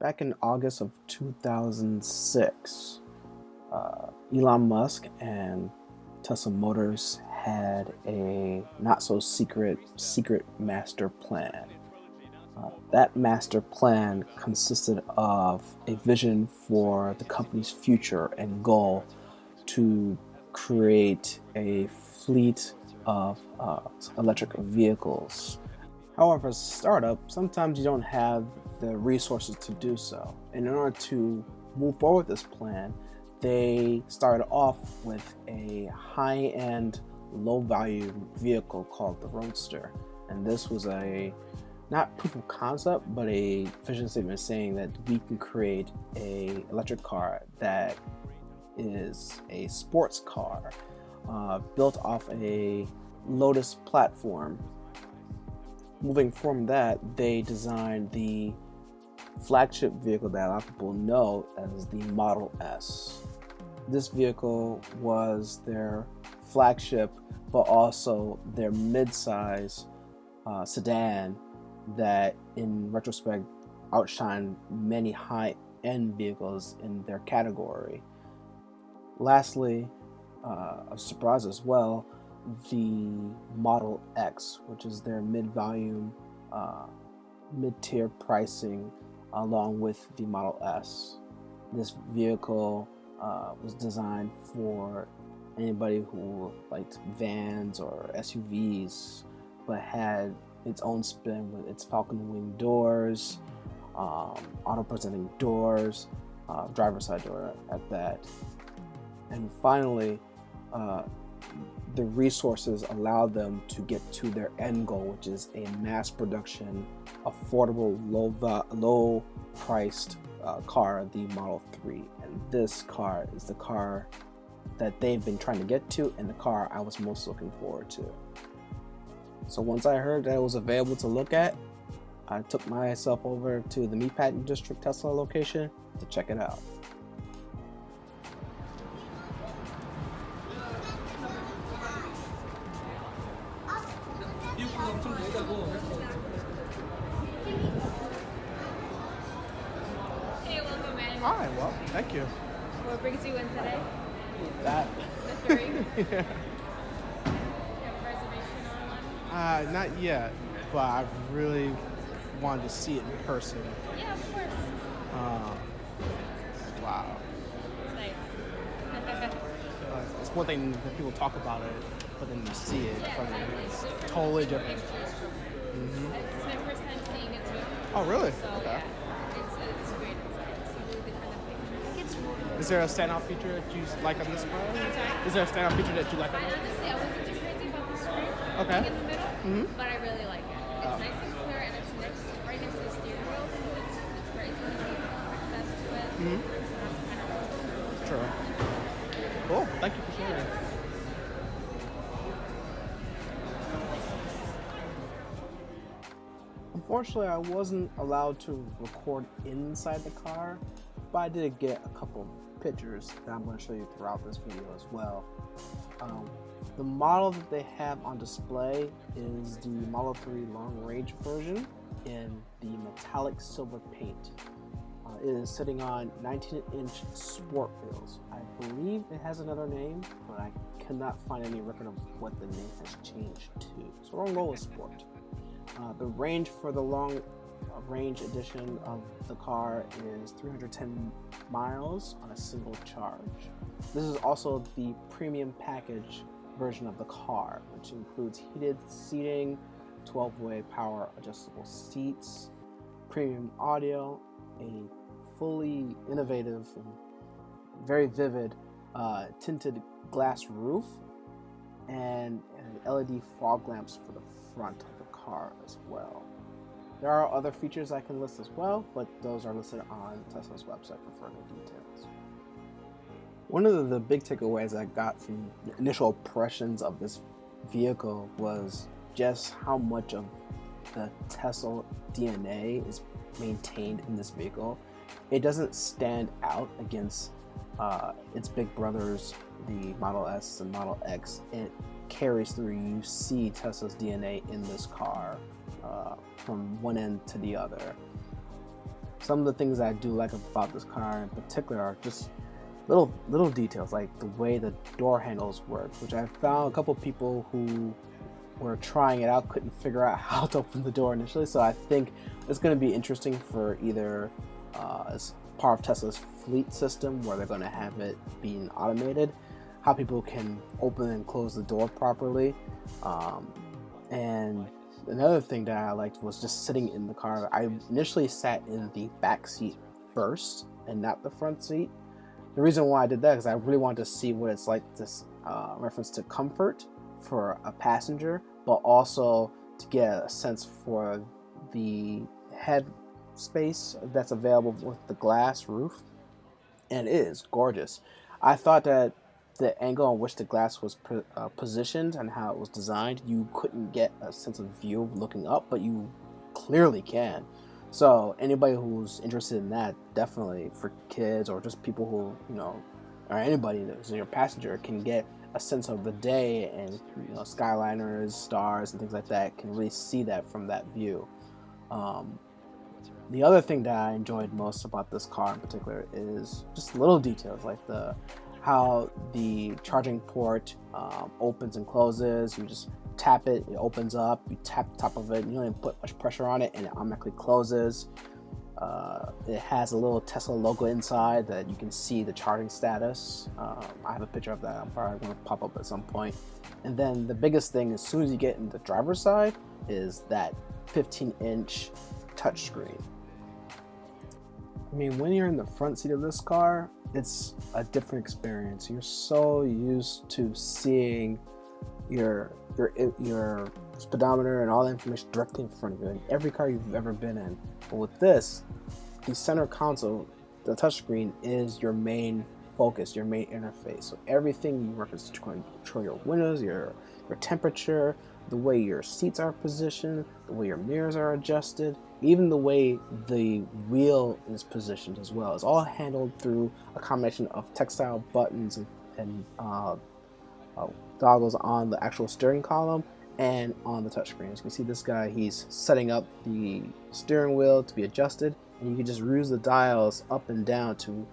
back in August of 2006, Elon Musk and Tesla Motors had a not-so-secret master plan. That master plan consisted of a vision for the company's future and goal to create a fleet of electric vehicles. However, as a startup, sometimes you don't have the resources to do so. And in order to move forward with this plan, they started off with a high-end, low-value vehicle called the Roadster. And this was a not proof of concept, but a vision statement saying that we can create a electric car that is a sports car built off a Lotus platform. Moving from that, they designed the flagship vehicle that a lot of people know as the Model S. This vehicle was their flagship, but also their mid-size sedan that, in retrospect, outshined many high-end vehicles in their category. Lastly, a surprise as well, the Model X, which is their mid-volume, mid-tier pricing, along with the Model S. This vehicle was designed for anybody who liked vans or SUVs, but had its own spin with its falcon wing doors, auto-presenting doors, driver's side door at that. And finally, the resources allow them to get to their end goal, which is a mass production, affordable, low-priced car, the Model 3. And this car is the car that they've been trying to get to, and the car I was most looking forward to. So once I heard that it was available to look at, I took myself over to the Meatpacking District Tesla location to check it out. Hey, welcome in. Hi, well, thank you. What brings you in today? That. The 3? Yeah. You have a reservation on one? Not yet, but I really wanted to see it in person. Yeah, of course. Wow. Nice. It's one thing that people talk about it, but then you see it Yeah, from exactly. it's Different totally different. pictures. It's my first time seeing it too. Oh, really? So Okay. yeah, it's great. It's really different than pictures. Is there a standout feature that you like on this car? sorry? Is there a standout feature that you like on And this? honestly, I wasn't too crazy about the screen Okay. being in the middle, but I really like it. It's nice and clear, and it's right next to the steering wheel, so it's very easy to access to it. So that's kind of cool. Sure. Cool. Thank you for sharing. Unfortunately, I wasn't allowed to record inside the car, but I did get a couple pictures that I'm going to show you throughout this video as well. The model that they have on display is the Model 3 long range version in the metallic silver paint. It is sitting on 19-inch sport wheels. I believe it has another name, but I cannot find any record of what the name has changed to. So we're going to roll with sport. The range for the long range edition of the car is 310 miles on a single charge. This is also the premium package version of the car, which includes heated seating, 12-way power adjustable seats, premium audio, a fully innovative and very vivid tinted glass roof, and LED fog lamps for the front of the car as well. There are other features I can list as well, but those are listed on Tesla's website for further details. One of the big takeaways I got from the initial impressions of this vehicle was just how much of the Tesla DNA is maintained in this vehicle. It doesn't stand out against its big brothers, the Model S and Model X. It carries through. You see Tesla's DNA in this car from one end to the other. some of the things I do like about this car in particular are just little details, like the way the door handles work, which I found a couple people who were trying it out couldn't figure out how to open the door initially. So I think it's going to be interesting for either as part of Tesla's fleet system, where they're going to have it being automated, how people can open and close the door properly. And another thing that I liked was just sitting in the car. I initially sat in the back seat first and not the front seat. The reason why I did that is I really wanted to see what it's like, this reference to comfort for a passenger, but also to get a sense for the head space that's available with the glass roof. And it is gorgeous. I thought that the angle on which the glass was positioned and how it was designed, you couldn't get a sense of view looking up, but you clearly can. So anybody who's interested in that, definitely for kids or just people who, or anybody that's your passenger, can get a sense of the day and skyliners, stars, and things like that, can really see that from that view. The other thing that I enjoyed most about this car in particular is just little details, like how the charging port opens and closes. You just tap it, it opens up. You tap the top of it, you don't even put much pressure on it, and it automatically closes. It has a little Tesla logo inside that you can see the charging status. I have a picture of that. I'm probably going to pop up at some point. And then the biggest thing, as soon as you get in the driver's side, is that 15-inch touchscreen. I mean, when you're in the front seat of this car, it's a different experience. You're so used to seeing your speedometer and all the information directly in front of you in every car you've ever been in. But with this, the center console, the touchscreen, is your main focus, your main interface. So everything you reference to control your windows, your temperature, the way your seats are positioned, the way your mirrors are adjusted, even the way the wheel is positioned as well. It's all handled through a combination of textile buttons and toggles on the actual steering column and on the touchscreen. As you can see, this guy, he's setting up the steering wheel to be adjusted, and you can just use the dials up and down to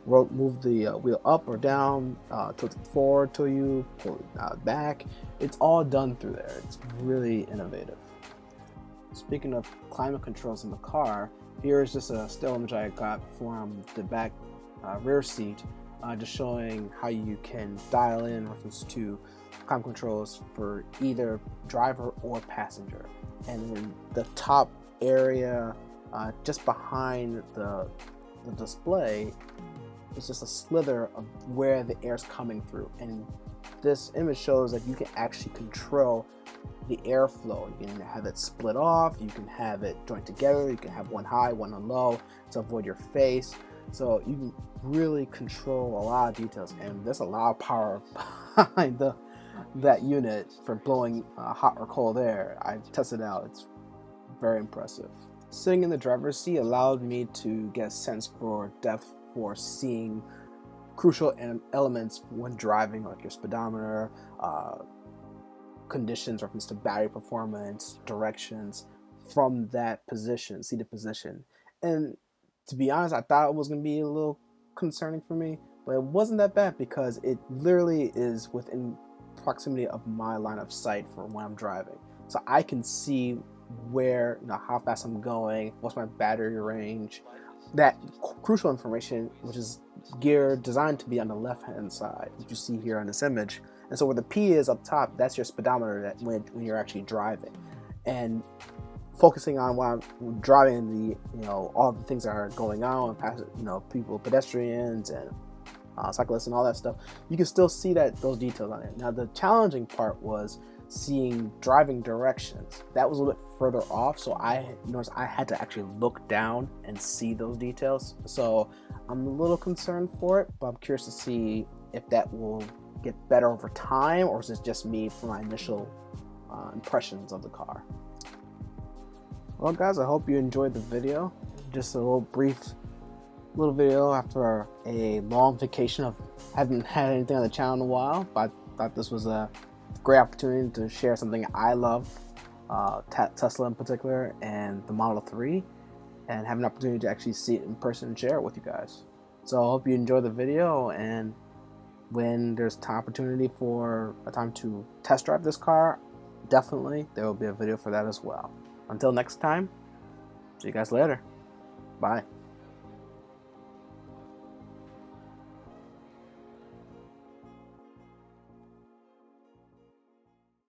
move the wheel up or down, tilt it forward to you, pull it back. It's all done through there. It's really innovative. Speaking of climate controls in the car, here is just a still image I got from the back rear seat, just showing how you can dial in reference to climate controls for either driver or passenger. And in the top area, just behind the display, it's just a slither of where the air is coming through. And this image shows that you can actually control the airflow. You can have it split off, you can have it joined together, you can have one high, one low to avoid your face. So you can really control a lot of details, and there's a lot of power behind that unit for blowing hot or cold air. I tested it out, it's very impressive. Sitting in the driver's seat allowed me to get a sense for depth for seeing crucial elements when driving, like your speedometer, conditions, reference to battery performance, directions, from that position, seated position. And to be honest, I thought it was going to be a little concerning for me, but it wasn't that bad because it literally is within proximity of my line of sight for when I'm driving. So I can see where, how fast I'm going, what's my battery range, that crucial information, which is designed to be on the left hand side, which you see here on this image. And so where the P is up top, that's your speedometer that when you're actually driving. And focusing on while I'm driving, all the things that are going on, people, pedestrians and cyclists and all that stuff, you can still see those details on it. Now the challenging part was seeing driving directions. That was a little bit further off, so I noticed I had to actually look down and see those details. So I'm a little concerned for it, but I'm curious to see if that will get better over time, or is it just me from my initial impressions of the car. Well guys, I hope you enjoyed the video. Just a little brief video after a long vacation of haven't had anything on the channel in a while, but I thought this was a great opportunity to share something I love, Tesla in particular, and the Model 3. and have an opportunity to actually see it in person and share it with you guys. So I hope you enjoy the video, and when there's opportunity for a time to test drive this car, definitely there will be a video for that as well. Until next time, see you guys later. Bye.